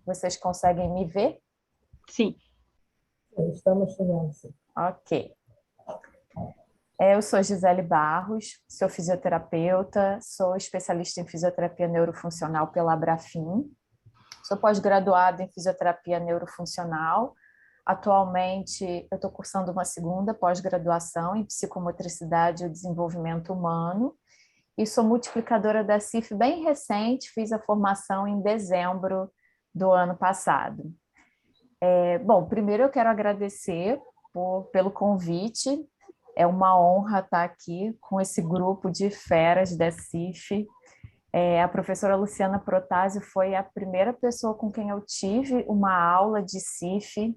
Vocês conseguem me ver? Sim. Estamos chegando, sim. Ok. Eu sou Gisele Barros, sou fisioterapeuta, sou especialista em fisioterapia neurofuncional pela Abrafim, sou pós-graduada em fisioterapia neurofuncional. Atualmente, eu estou cursando uma segunda pós-graduação em psicomotricidade e desenvolvimento humano e sou multiplicadora da CIF bem recente, fiz a formação em dezembro do ano passado. Bom, primeiro eu quero agradecer pelo convite. É uma honra estar aqui com esse grupo de feras da CIF. A professora Luciana Protásio foi a primeira pessoa com quem eu tive uma aula de CIF.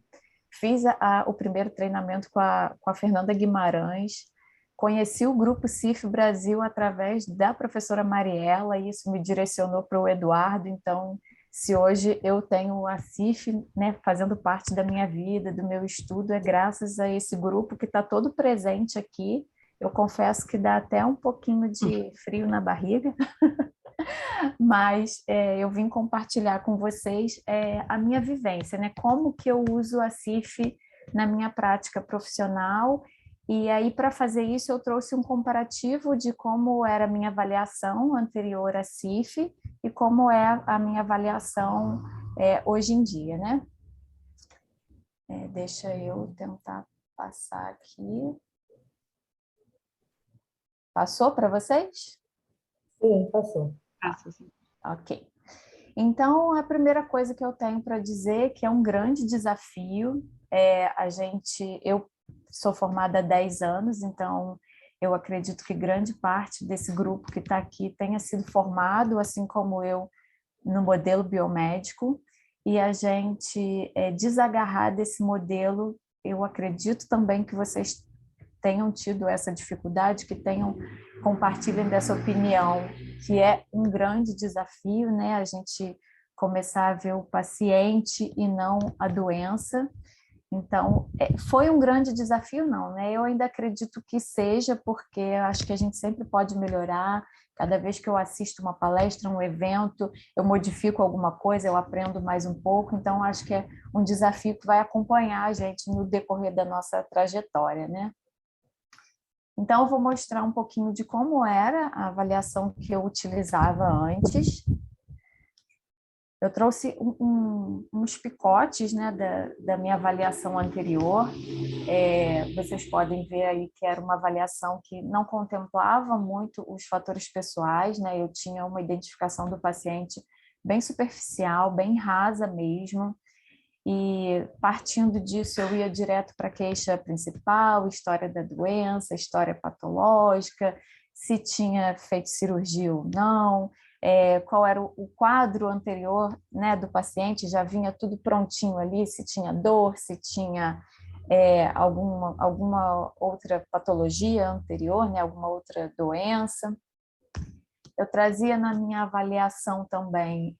Fiz o primeiro treinamento com a Fernanda Guimarães. Conheci o grupo CIF Brasil através da professora Mariela, e isso me direcionou para o Eduardo. Então, se hoje eu tenho a CIF, né, fazendo parte da minha vida, do meu estudo, é graças a esse grupo que está todo presente aqui. Eu confesso que dá até um pouquinho de frio na barriga, mas eu vim compartilhar com vocês a minha vivência, né? Como que eu uso a CIF na minha prática profissional. E aí, para fazer isso, eu trouxe um comparativo de como era a minha avaliação anterior à CIF e como é a minha avaliação hoje em dia, né? Deixa eu tentar passar aqui. Passou para vocês? Sim, passou. Passa, sim. Ok. Então, a primeira coisa que eu tenho para dizer é que é um grande desafio. Eu sou formada há 10 anos, então eu acredito que grande parte desse grupo que está aqui tenha sido formado, assim como eu, no modelo biomédico, e a gente desagarrar desse modelo, eu acredito também que vocês tenham tido essa dificuldade, que compartilhem dessa opinião, que é um grande desafio, né? A gente começar a ver o paciente e não a doença. Então, foi um grande desafio, não, né? Eu ainda acredito que seja, porque acho que a gente sempre pode melhorar. Cada vez que eu assisto uma palestra, um evento, eu modifico alguma coisa, eu aprendo mais um pouco. Então, acho que é um desafio que vai acompanhar a gente no decorrer da nossa trajetória, né? Então, eu vou mostrar um pouquinho de como era a avaliação que eu utilizava antes. Eu trouxe uns picotes, né, da minha avaliação anterior. Vocês podem ver aí que era uma avaliação que não contemplava muito os fatores pessoais, né? Eu tinha uma identificação do paciente bem superficial, bem rasa mesmo. E partindo disso, eu ia direto para a queixa principal, história da doença, história patológica, se tinha feito cirurgia ou não, qual era o quadro anterior, né, do paciente, já vinha tudo prontinho ali, se tinha dor, se tinha alguma outra patologia anterior, né, alguma outra doença. Eu trazia na minha avaliação também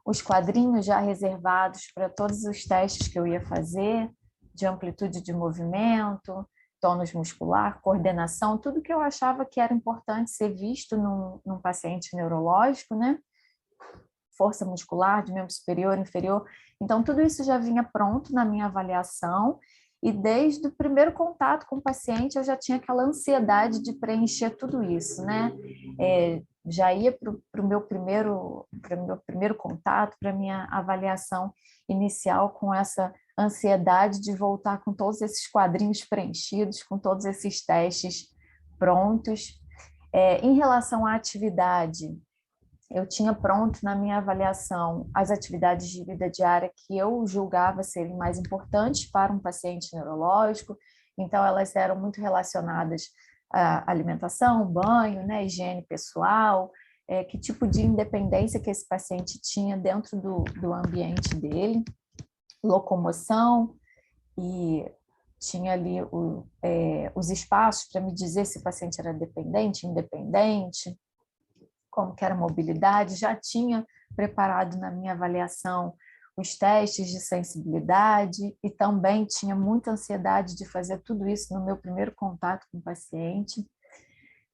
os quadrinhos já reservados para todos os testes que eu ia fazer, de amplitude de movimento, tônus muscular, coordenação, tudo que eu achava que era importante ser visto num paciente neurológico, né? Força muscular de membro superior, inferior. Então, tudo isso já vinha pronto na minha avaliação, e desde o primeiro contato com o paciente eu já tinha aquela ansiedade de preencher tudo isso, né? Já ia para o meu primeiro contato, para a minha avaliação inicial com essa ansiedade de voltar com todos esses quadrinhos preenchidos, com todos esses testes prontos. Em relação à atividade, eu tinha pronto na minha avaliação as atividades de vida diária que eu julgava serem mais importantes para um paciente neurológico, então elas eram muito relacionadas à alimentação, banho, né, higiene pessoal, que tipo de independência que esse paciente tinha dentro do ambiente dele, locomoção, e tinha ali os espaços para me dizer se o paciente era dependente, independente, como que era a mobilidade, já tinha preparado na minha avaliação os testes de sensibilidade e também tinha muita ansiedade de fazer tudo isso no meu primeiro contato com o paciente.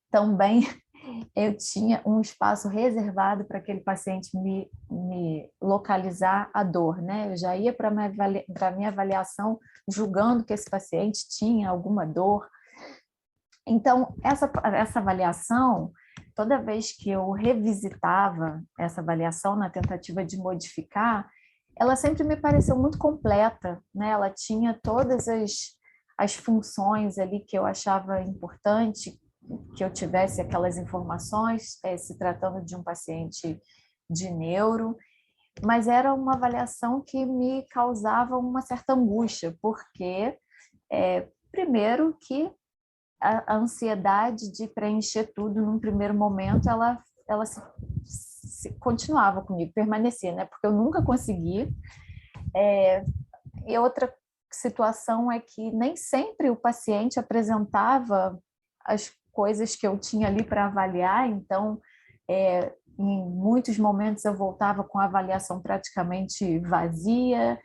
Também eu tinha um espaço reservado para aquele paciente me localizar a dor, né? Eu já ia para a minha avaliação julgando que esse paciente tinha alguma dor. Então, essa avaliação, toda vez que eu revisitava essa avaliação na tentativa de modificar, ela sempre me pareceu muito completa, né? Ela tinha todas as funções ali que eu achava importante que eu tivesse aquelas informações, se tratando de um paciente de neuro, mas era uma avaliação que me causava uma certa angústia, porque, primeiro, que a ansiedade de preencher tudo num primeiro momento, ela continuava comigo, permanecia, né? Porque eu nunca consegui. E outra situação é que nem sempre o paciente apresentava as coisas que eu tinha ali para avaliar, então, em muitos momentos eu voltava com a avaliação praticamente vazia,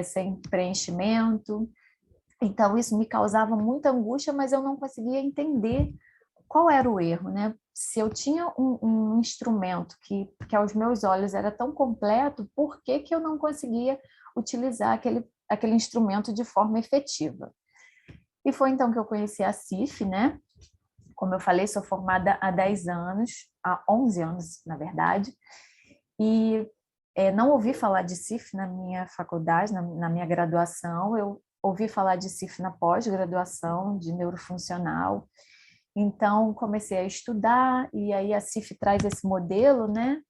sem preenchimento. Então, isso me causava muita angústia, mas eu não conseguia entender qual era o erro, né? Se eu tinha um instrumento que aos meus olhos era tão completo, por que que eu não conseguia utilizar aquele instrumento de forma efetiva? E foi então que eu conheci a CIF, né? Como eu falei, sou formada há 10 anos, há 11 anos, na verdade, e não ouvi falar de CIF na minha faculdade, na minha graduação, eu ouvi falar de CIF na pós-graduação, de neurofuncional. Então, comecei a estudar, e aí a CIF traz esse modelo, né?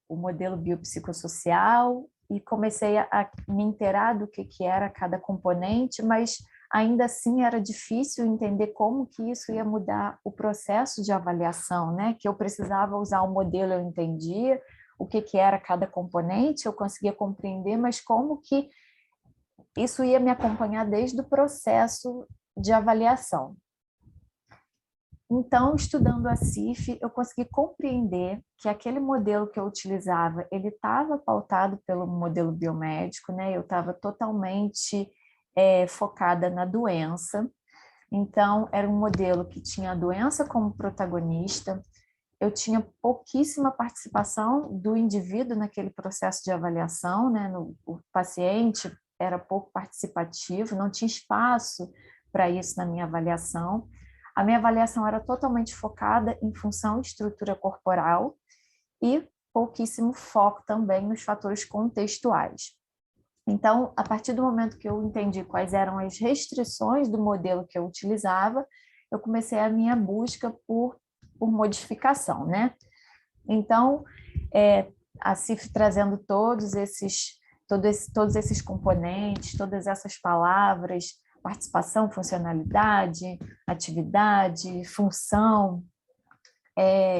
O modelo biopsicossocial, e comecei a me inteirar do que era cada componente, mas ainda assim era difícil entender como que isso ia mudar o processo de avaliação, né? Que eu precisava usar o modelo, eu entendia o que era cada componente, eu conseguia compreender, mas como que isso ia me acompanhar desde o processo de avaliação. Então, estudando a CIF, eu consegui compreender que aquele modelo que eu utilizava, ele estava pautado pelo modelo biomédico, né? Eu estava totalmente focada na doença. Então, era um modelo que tinha a doença como protagonista, eu tinha pouquíssima participação do indivíduo naquele processo de avaliação, né? O paciente era pouco participativo, não tinha espaço para isso na minha avaliação. A minha avaliação era totalmente focada em função e estrutura corporal e pouquíssimo foco também nos fatores contextuais. Então, a partir do momento que eu entendi quais eram as restrições do modelo que eu utilizava, eu comecei a minha busca por modificação, né? Então, a CIF trazendo todos esses componentes, todas essas palavras, participação, funcionalidade, atividade, função,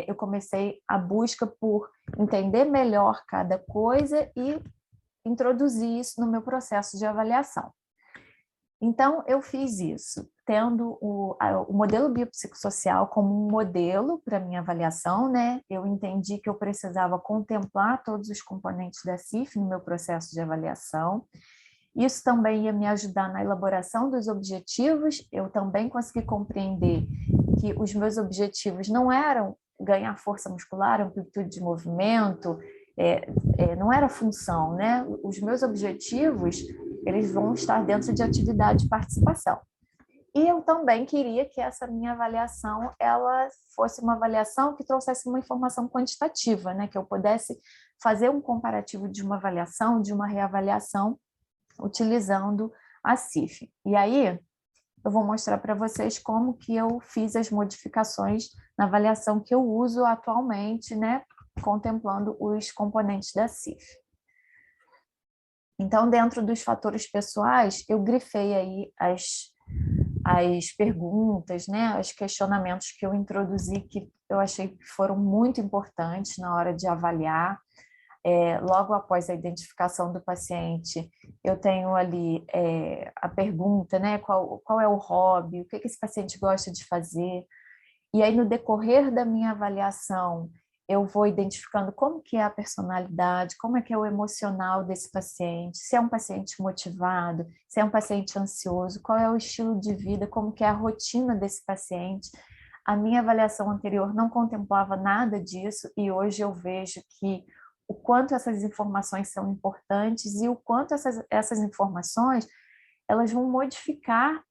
eu comecei a busca por entender melhor cada coisa e introduzir isso no meu processo de avaliação. Então, eu fiz isso, tendo o modelo biopsicossocial como um modelo para minha avaliação, né? Eu entendi que eu precisava contemplar todos os componentes da CIF no meu processo de avaliação. Isso também ia me ajudar na elaboração dos objetivos. Eu também consegui compreender que os meus objetivos não eram ganhar força muscular, amplitude de movimento, não era função, né? Os meus objetivos, eles vão estar dentro de atividade de participação. E eu também queria que essa minha avaliação, ela fosse uma avaliação que trouxesse uma informação quantitativa, né? Que eu pudesse fazer um comparativo de uma avaliação, de uma reavaliação, utilizando a CIF. E aí, eu vou mostrar para vocês como que eu fiz as modificações na avaliação que eu uso atualmente, né? Contemplando os componentes da CIF. Então, dentro dos fatores pessoais, eu grifei aí as perguntas, né, os questionamentos que eu introduzi, que eu achei que foram muito importantes na hora de avaliar. Logo após a identificação do paciente, eu tenho ali a pergunta, né, qual é o hobby, o que esse paciente gosta de fazer. E aí, no decorrer da minha avaliação, eu vou identificando como que é a personalidade, como é que é o emocional desse paciente, se é um paciente motivado, se é um paciente ansioso, qual é o estilo de vida, como que é a rotina desse paciente. A minha avaliação anterior não contemplava nada disso e hoje eu vejo que o quanto essas informações são importantes e o quanto essas informações elas vão modificar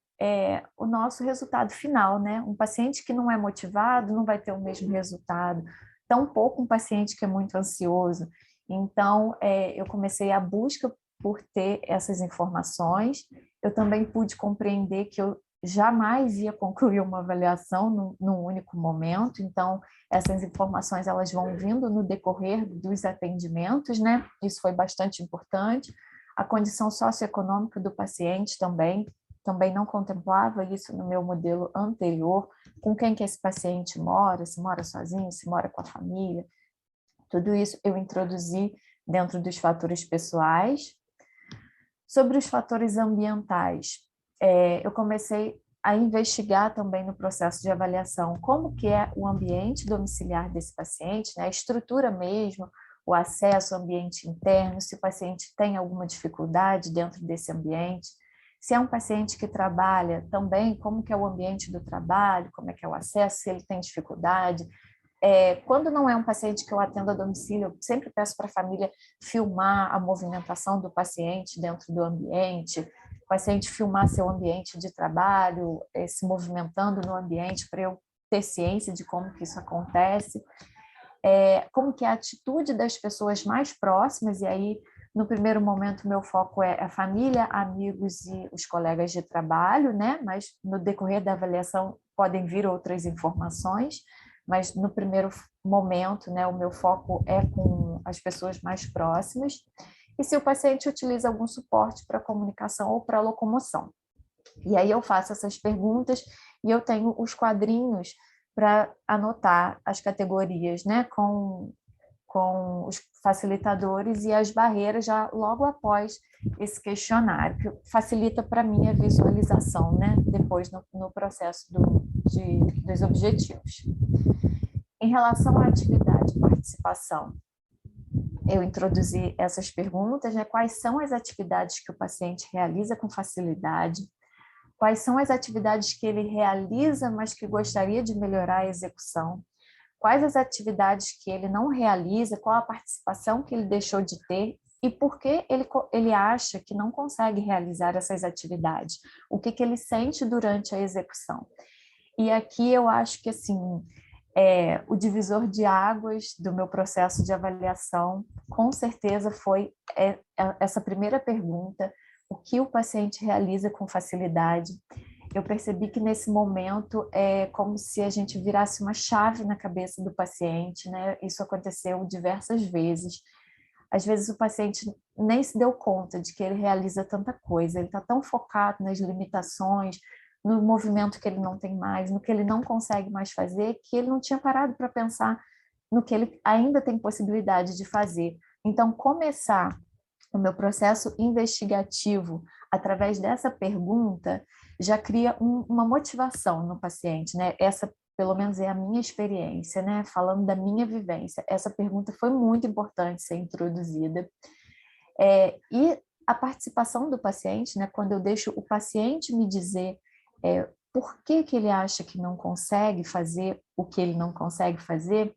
o nosso resultado final, né? Um paciente que não é motivado não vai ter o mesmo resultado, tampouco um paciente que é muito ansioso. Então, eu comecei a busca por ter essas informações. Eu também pude compreender que eu jamais ia concluir uma avaliação num único momento, então essas informações elas vão vindo no decorrer dos atendimentos, né? Isso foi bastante importante. A condição socioeconômica do paciente também não contemplava isso no meu modelo anterior, com quem que esse paciente mora, se mora sozinho, se mora com a família. Tudo isso eu introduzi dentro dos fatores pessoais. Sobre os fatores ambientais, eu comecei a investigar também no processo de avaliação como que é o ambiente domiciliar desse paciente, né? A estrutura mesmo, o acesso ao ambiente interno, se o paciente tem alguma dificuldade dentro desse ambiente, se é um paciente que trabalha também, como que é o ambiente do trabalho, como é que é o acesso, se ele tem dificuldade. Quando não é um paciente que eu atendo a domicílio, eu sempre peço para a família filmar a movimentação do paciente dentro do ambiente, o paciente filmar seu ambiente de trabalho, se movimentando no ambiente para eu ter ciência de como que isso acontece, como que é a atitude das pessoas mais próximas, e aí, no primeiro momento, meu foco é a família, amigos e os colegas de trabalho, né? Mas no decorrer da avaliação podem vir outras informações, mas no primeiro momento, né, o meu foco é com as pessoas mais próximas, e se o paciente utiliza algum suporte para comunicação ou para locomoção. E aí eu faço essas perguntas e eu tenho os quadrinhos para anotar as categorias, né, com os facilitadores e as barreiras já logo após esse questionário, que facilita para mim a visualização, né, depois no processo dos objetivos. Em relação à atividade e participação, eu introduzi essas perguntas, né? Quais são as atividades que o paciente realiza com facilidade? Quais são as atividades que ele realiza, mas que gostaria de melhorar a execução? Quais as atividades que ele não realiza? Qual a participação que ele deixou de ter? E por que ele acha que não consegue realizar essas atividades? O que ele sente durante a execução? E aqui eu acho que, assim, o divisor de águas do meu processo de avaliação, com certeza, foi essa primeira pergunta: o que o paciente realiza com facilidade? Eu percebi que nesse momento é como se a gente virasse uma chave na cabeça do paciente, né? Isso aconteceu diversas vezes. Às vezes o paciente nem se deu conta de que ele realiza tanta coisa, ele está tão focado nas limitações, no movimento que ele não tem mais, no que ele não consegue mais fazer, que ele não tinha parado para pensar no que ele ainda tem possibilidade de fazer. Então, começar o meu processo investigativo através dessa pergunta já cria uma motivação no paciente, né? Essa, pelo menos, é a minha experiência, né? Falando da minha vivência, essa pergunta foi muito importante ser introduzida. E a participação do paciente, né? Quando eu deixo o paciente me dizer por que ele acha que não consegue fazer o que ele não consegue fazer,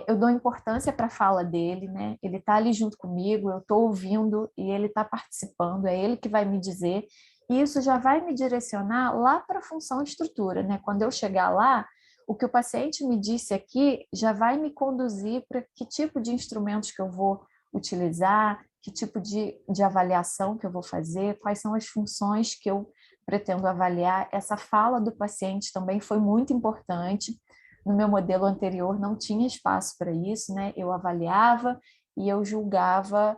eu dou importância para a fala dele, né? Ele está ali junto comigo, eu estou ouvindo e ele está participando, é ele que vai me dizer, e isso já vai me direcionar lá para a função estrutura, né? Quando eu chegar lá, o que o paciente me disse aqui já vai me conduzir para que tipo de instrumentos que eu vou utilizar, que tipo de avaliação que eu vou fazer, quais são as funções que eu pretendo avaliar. Essa fala do paciente também foi muito importante. No meu modelo anterior não tinha espaço para isso, né? Eu avaliava e eu julgava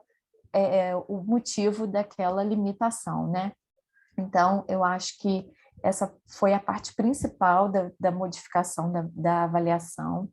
o motivo daquela limitação, né? Então, eu acho que essa foi a parte principal da modificação da avaliação.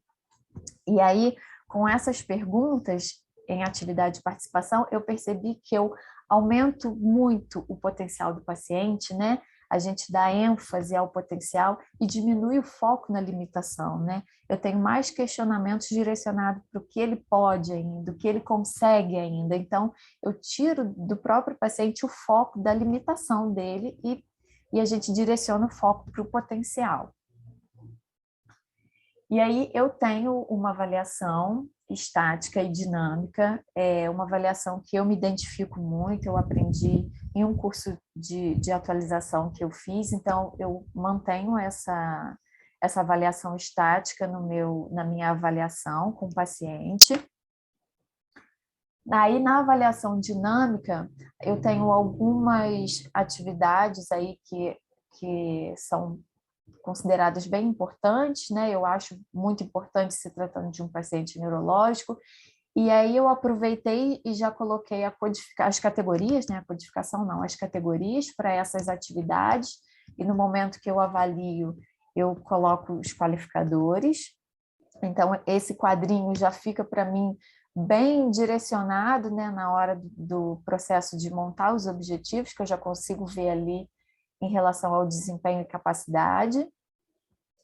E aí, com essas perguntas em atividade de participação, eu percebi que eu aumento muito o potencial do paciente, né? A gente dá ênfase ao potencial e diminui o foco na limitação, né? Eu tenho mais questionamentos direcionados para o que ele pode ainda, o que ele consegue ainda. Então, eu tiro do próprio paciente o foco da limitação dele e a gente direciona o foco para o potencial. E aí eu tenho uma avaliação estática e dinâmica, é uma avaliação que eu me identifico muito, eu aprendi em um curso de atualização que eu fiz, então eu mantenho essa avaliação estática na minha avaliação com o paciente. Aí, na avaliação dinâmica, eu tenho algumas atividades aí que são consideradas bem importantes, né? Eu acho muito importante se tratando de um paciente neurológico. E aí eu aproveitei e já coloquei as categorias, né? A codificação não, as categorias para essas atividades. E no momento que eu avalio, eu coloco os qualificadores. Então, esse quadrinho já fica para mim bem direcionado, né, na hora do processo de montar os objetivos, que eu já consigo ver ali em relação ao desempenho e capacidade.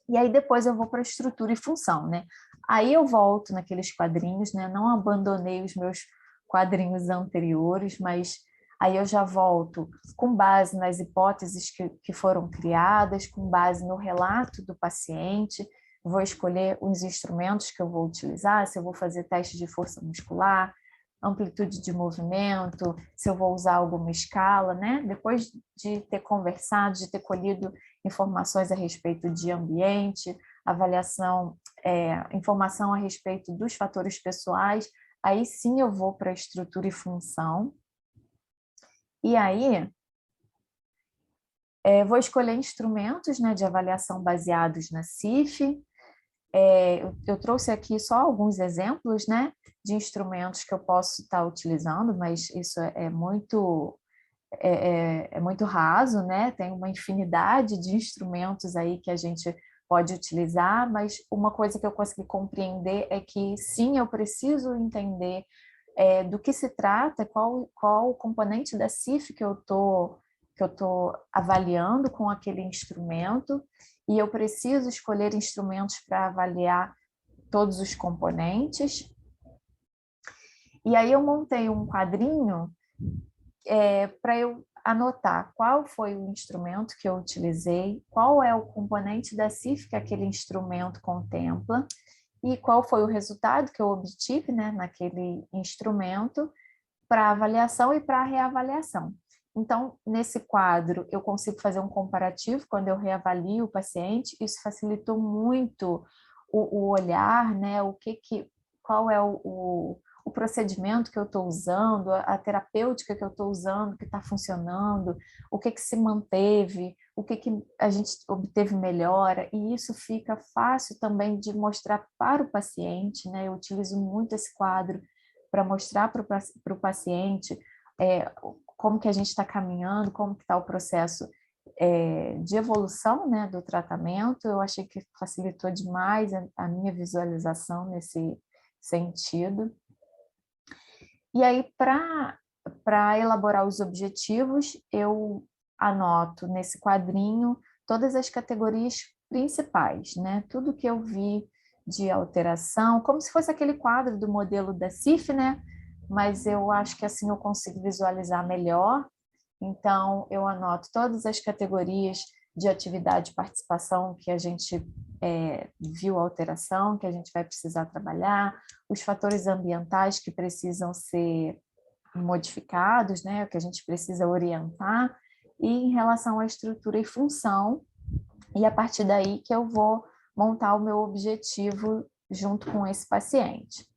E aí depois eu vou para a estrutura e função, né? Aí eu volto naqueles quadrinhos, né? Não abandonei os meus quadrinhos anteriores, mas aí eu já volto com base nas hipóteses que foram criadas, com base no relato do paciente, vou escolher os instrumentos que eu vou utilizar, se eu vou fazer teste de força muscular, amplitude de movimento, se eu vou usar alguma escala, né? Depois de ter conversado, de ter colhido informações a respeito de ambiente, avaliação, informação a respeito dos fatores pessoais, aí sim eu vou para a estrutura e função. E aí, vou escolher instrumentos, né, de avaliação baseados na CIF. Eu trouxe aqui só alguns exemplos, né, de instrumentos que eu posso estar utilizando, mas isso é muito raso, né? Tem uma infinidade de instrumentos aí que a gente pode utilizar, mas uma coisa que eu consegui compreender é que sim, eu preciso entender do que se trata, qual o componente da CIF que eu tô avaliando com aquele instrumento, e eu preciso escolher instrumentos para avaliar todos os componentes. E aí eu montei um quadrinho para eu anotar qual foi o instrumento que eu utilizei, qual é o componente da CIF que aquele instrumento contempla e qual foi o resultado que eu obtive, né, naquele instrumento para avaliação e para reavaliação. Então, nesse quadro, eu consigo fazer um comparativo quando eu reavalio o paciente, isso facilitou muito o olhar, né, qual é o procedimento que eu estou usando, a terapêutica que eu estou usando, que está funcionando, o que se manteve, o que a gente obteve melhora, e isso fica fácil também de mostrar para o paciente, né? Eu utilizo muito esse quadro para mostrar para o paciente como que a gente está caminhando, como que está o processo de evolução, né, do tratamento. Eu achei que facilitou demais a minha visualização nesse sentido. E aí, para elaborar os objetivos, eu anoto nesse quadrinho todas as categorias principais, né? Tudo que eu vi de alteração, como se fosse aquele quadro do modelo da CIF, né? Mas eu acho que assim eu consigo visualizar melhor. Então, eu anoto todas as categorias de atividade e participação que a gente viu a alteração, que a gente vai precisar trabalhar, os fatores ambientais que precisam ser modificados, né, que a gente precisa orientar, e em relação à estrutura e função, e a partir daí que eu vou montar o meu objetivo junto com esse paciente.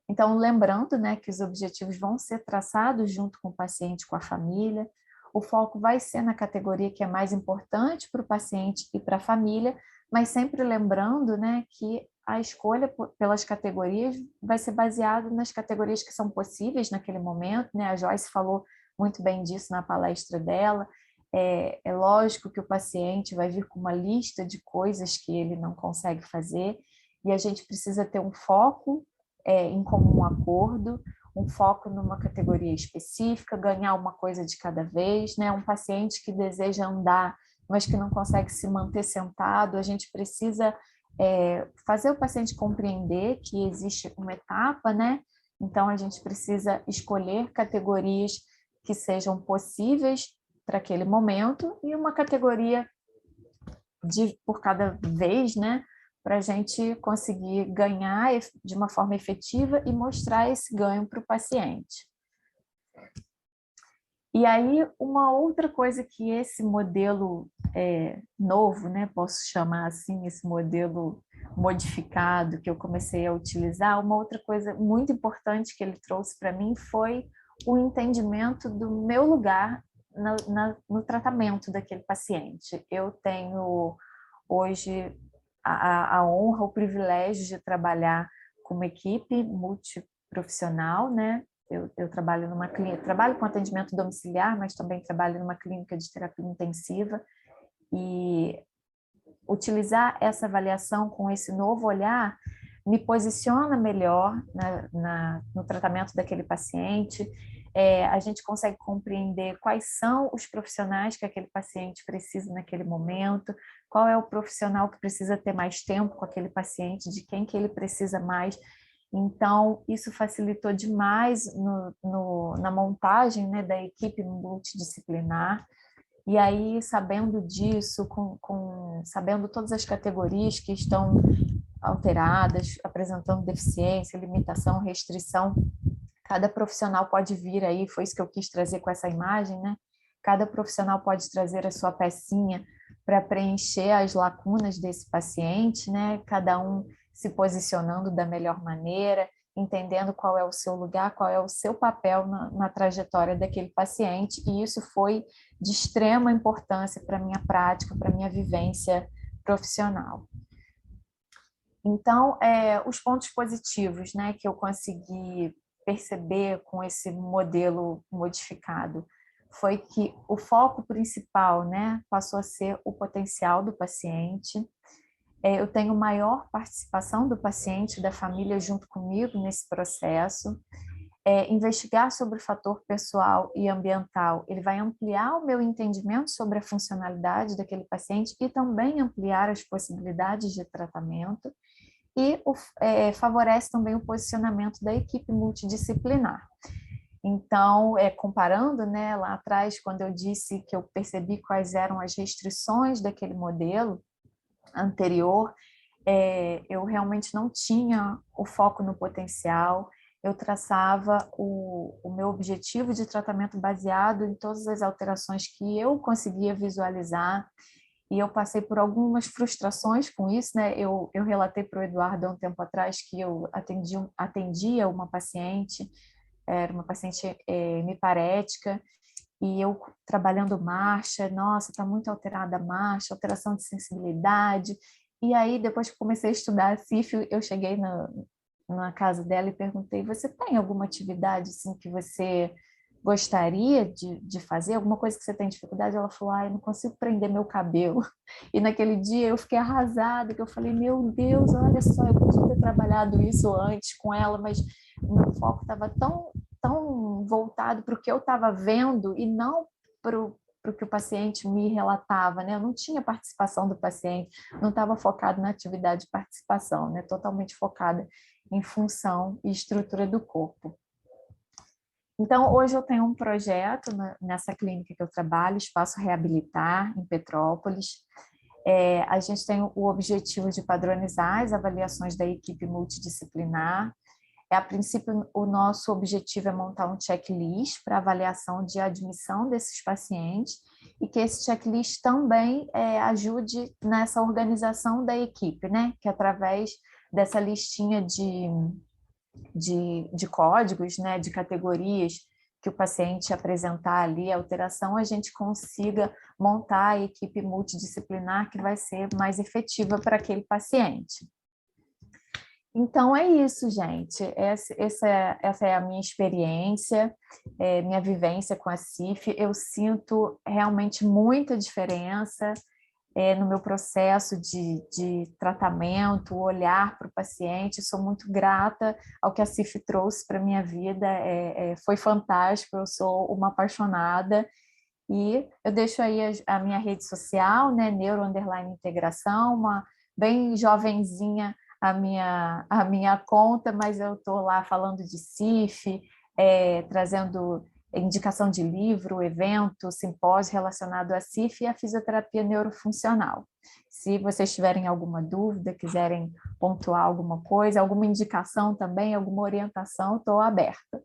Então, lembrando, né, que os objetivos vão ser traçados junto com o paciente, com a família. O foco vai ser na categoria que é mais importante para o paciente e para a família, mas sempre lembrando, né, que a escolha pelas categorias vai ser baseada nas categorias que são possíveis naquele momento, né? A Joyce falou muito bem disso na palestra dela. É lógico que o paciente vai vir com uma lista de coisas que ele não consegue fazer, e a gente precisa ter um foco em comum acordo, um foco numa categoria específica, ganhar uma coisa de cada vez, né? Um paciente que deseja andar, mas que não consegue se manter sentado, a gente precisa fazer o paciente compreender que existe uma etapa, né? Então, a gente precisa escolher categorias que sejam possíveis para aquele momento e uma categoria por cada vez, né? para a gente conseguir ganhar de uma forma efetiva e mostrar esse ganho para o paciente. E aí, uma outra coisa que esse modelo novo, né, posso chamar assim, esse modelo modificado que eu comecei a utilizar, uma outra coisa muito importante que ele trouxe para mim foi o entendimento do meu lugar no tratamento daquele paciente. Eu tenho hoje a honra, o privilégio de trabalhar com uma equipe multiprofissional, né? Eu trabalho numa clínica, trabalho com atendimento domiciliar, mas também trabalho numa clínica de terapia intensiva, e utilizar essa avaliação com esse novo olhar me posiciona melhor no tratamento daquele paciente. A gente consegue compreender quais são os profissionais que aquele paciente precisa naquele momento, qual é o profissional que precisa ter mais tempo com aquele paciente, de quem que ele precisa mais. Então, isso facilitou demais na montagem, né, da equipe multidisciplinar. E aí, sabendo disso, sabendo todas as categorias que estão alteradas, apresentando deficiência, limitação, restrição, cada profissional pode vir aí, foi isso que eu quis trazer com essa imagem, né? Cada profissional pode trazer a sua pecinha para preencher as lacunas desse paciente, né? Cada um se posicionando da melhor maneira, entendendo qual é o seu lugar, qual é o seu papel na trajetória daquele paciente, e isso foi de extrema importância para a minha prática, para a minha vivência profissional. Então, os pontos positivos, né, que eu consegui perceber com esse modelo modificado foi que o foco principal, né, passou a ser o potencial do paciente. Eu tenho maior participação do paciente, da família junto comigo nesse processo. Investigar sobre o fator pessoal e ambiental, ele vai ampliar o meu entendimento sobre a funcionalidade daquele paciente e também ampliar as possibilidades de tratamento, e favorece também o posicionamento da equipe multidisciplinar. Então, comparando, né, lá atrás, quando eu disse que eu percebi quais eram as restrições daquele modelo anterior, eu realmente não tinha o foco no potencial, eu traçava o meu objetivo de tratamento baseado em todas as alterações que eu conseguia visualizar, e eu passei por algumas frustrações com isso, né? Eu relatei para o Eduardo há um tempo atrás que eu atendia uma paciente, era uma paciente hemiparética, e eu trabalhando marcha, nossa, está muito alterada a marcha, alteração de sensibilidade. E aí, depois que comecei a estudar a CIF, eu cheguei na casa dela e perguntei: você tem alguma atividade assim, que você gostaria de fazer? Alguma coisa que você tem dificuldade? Ela falou: eu não consigo prender meu cabelo. E naquele dia eu fiquei arrasada, que eu falei: meu Deus, olha só, eu podia ter trabalhado isso antes com ela, mas o meu foco estava tão voltado para o que eu estava vendo e não para o que o paciente me relatava, né? Eu não tinha participação do paciente, não estava focado na atividade de participação, né? Totalmente focada em função e estrutura do corpo. Então, hoje eu tenho um projeto nessa clínica que eu trabalho, Espaço Reabilitar, em Petrópolis. A gente tem o objetivo de padronizar as avaliações da equipe multidisciplinar. A princípio, o nosso objetivo é montar um checklist para avaliação de admissão desses pacientes, e que esse checklist também ajude nessa organização da equipe, né? Que através dessa listinha de códigos, né, de categorias que o paciente apresentar ali, a alteração, a gente consiga montar a equipe multidisciplinar que vai ser mais efetiva para aquele paciente. Então, é isso, gente. Essa é a minha experiência, minha vivência com a CIF. Eu sinto realmente muita diferença no meu processo de tratamento, olhar para o paciente. Sou muito grata ao que a CIF trouxe para a minha vida. Foi fantástico, eu sou uma apaixonada. E eu deixo aí a minha rede social, né, Neuro_Integração, uma bem jovenzinha a minha conta, mas eu estou lá falando de CIF, trazendo indicação de livro, evento, simpósio relacionado à CIF e à fisioterapia neurofuncional. Se vocês tiverem alguma dúvida, quiserem pontuar alguma coisa, alguma indicação também, alguma orientação, estou aberta.